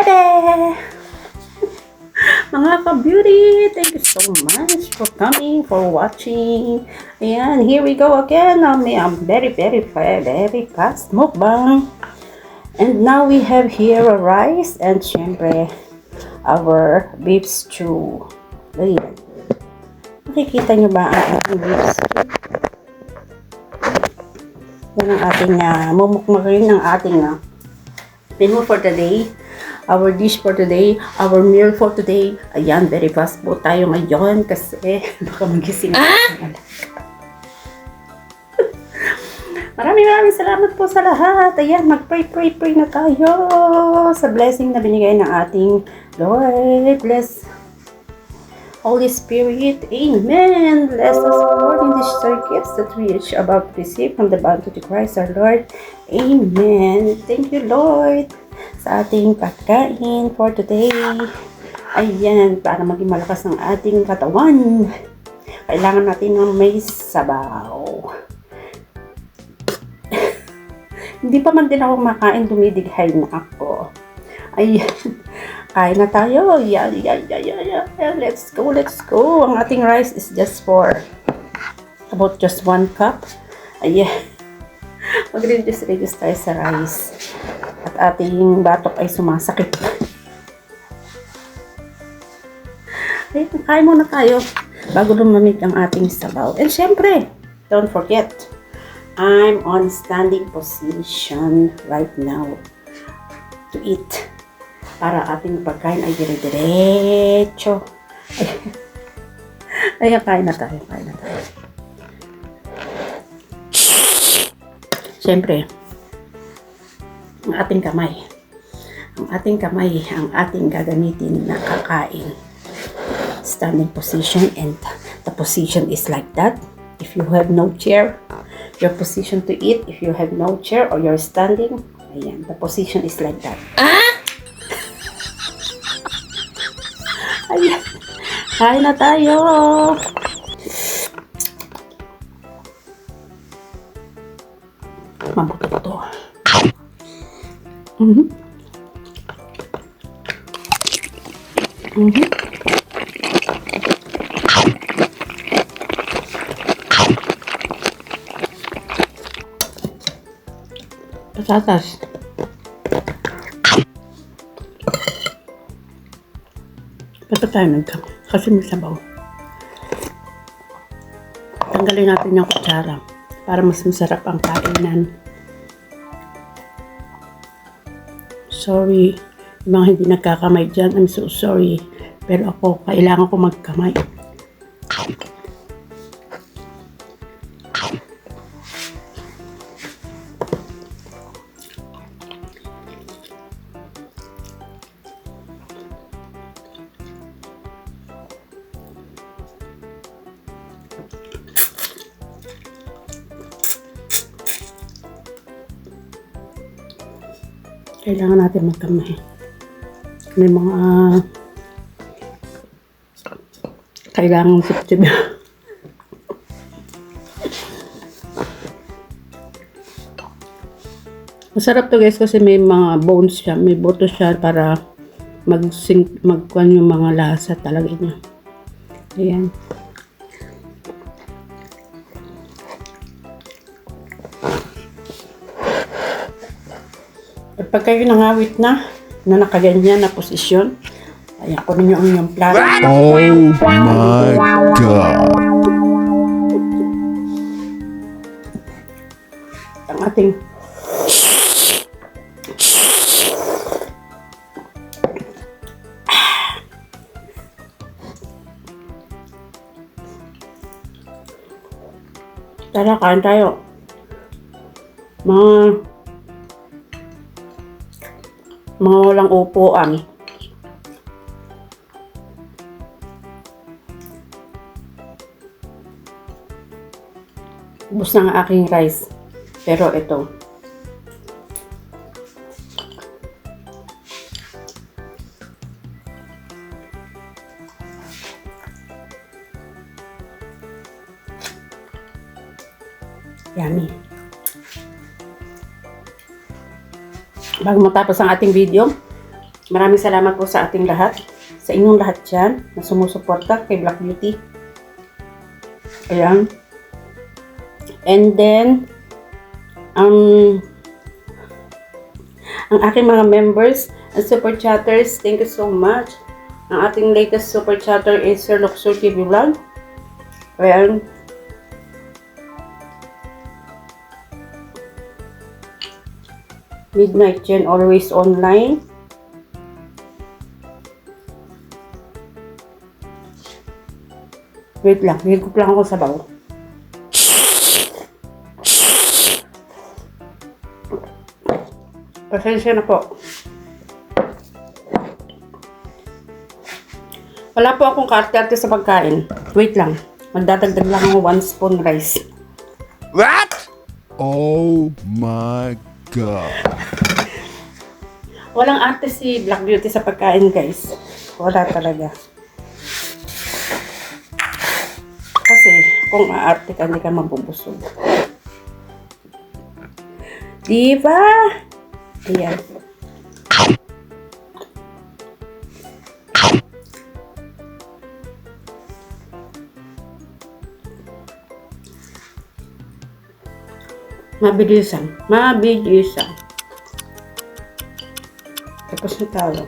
Ede! Mga ka-beauty, thank you so much for coming, for watching. Ayan, here we go again. I'm very fast mukbang. And now we have here a rice and syempre our beef stew. Ayan. Nakikita nyo ba ang ating beef stew? Yan ang ating mumukmagin ng ating menu for today. Our dish for today, our meal for today. Ayan, very fast po tayo ngayon kasi baka magising ang Maraming salamat po sa lahat. Ayan, mag-pray na tayo sa blessing na binigay ng ating Lord. Bless Holy Spirit. Amen. Bless us, Lord, in these gifts that we each about to receive from the bounty of Christ our Lord. Amen. Thank you, Lord, sa ating pagkain for today. Ayan, para maging malakas ang ating katawan, kailangan natin ng may sabaw. Hindi pa man din ako makain, dumidighay na ako. Ayan, kain na tayo. Yeah. Let's go. Ang ating rice is just for about just 1 cup. Ayan. Mag-reduce tayo sa rice. At ating batok ay sumasakit. Ayan, kain muna tayo bago lumamig ang ating sabaw. And syempre, don't forget, I'm on standing position right now to eat. Para ating pagkain ay dire-diretso. Ayan, kain na tayo. Siyempre, ang ating kamay, ang ating gagamitin na kakain. Standing position, and the position is like that. If you have no chair, your position to eat. If you have no chair or you're standing, ayan, the position is like that. Ayan. Kain na tayo. Mabuto to. Patatas. Ba't tayo kasi may sabaw. Tanggalin natin yung kutsara para mas masarap ang kainan. Sorry, yung mga hindi nagkakamay dyan, I'm so sorry. Pero ako, kailangan ko magkamay. Kailangan natin magkamay. May mga kailangan sip-sip. Masarap to guys kasi may mga bones siya, may buto siya para magkuhan yung mga lasa talaga niya. Ayan. At pag kayo nangawit na nakaganyan na posisyon, ayan, kunin nyo ang inyong plato. Oh my God! Ang ating tara, kain tayo. Mga walang upuan. Ubus na ang aking rice. Pero ito. Yummy. Bago matapos ang ating video, Maraming salamat po sa ating lahat. Sa inyong lahat dyan na sumusuporta kay Black Beauty. Ayan. And then, ang aking mga members and super chatters, thank you so much. Ang ating latest super chatter is Sir Luxor TV Vlog. Ayan. Midnight Jen, always online. Wait lang, higop lang ako sa baw. Pasensya na po. Wala po akong kaarte-arte sa pagkain. Wait lang, magdadagdag lang ako 1 spoon rice. What? Oh my God. Walang arte si Black Beauty sa pagkain, guys. Wala talaga. Kasi, kung aarte ka, hindi ka mabubusog. Diba? Ayan. Mabilisan. Mabilisan. Tapos na talo.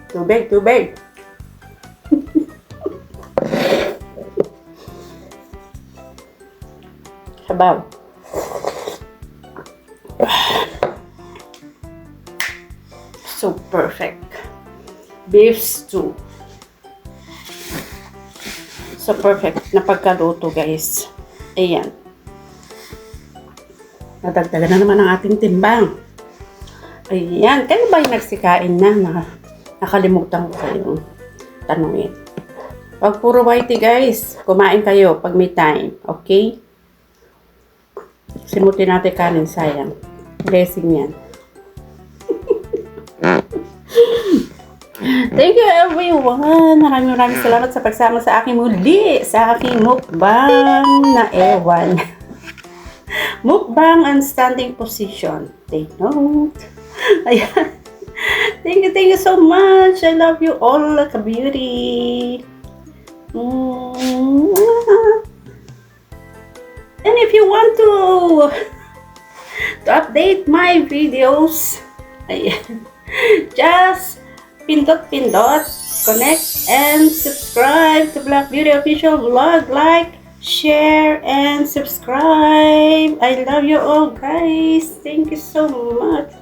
Tubig, tubig. Sabaw. So perfect. Beef stew. So perfect na pagkaluto, guys. Ayan. Nadagdagan na naman ang ating timbang. Ayan. Kayo ba yung nagsikain na? Nakalimutan ko kayong tanungin. Pag puro whitey, guys, kumain kayo pag may time. Okay? Simutin natin kanin, sayang. Blessing yan. Thank you everyone! Maraming salamat sa pagsama sa aking muli, sa aking mukbang na ewan. Mukbang and standing position. Take note. Ayan. Thank you so much. I love you all like a beauty. And if you want to update my videos, ayan, just pindot, connect, and subscribe to Black Beauty Official Vlog. Like, share, and subscribe. I love you all, guys. Thank you so much.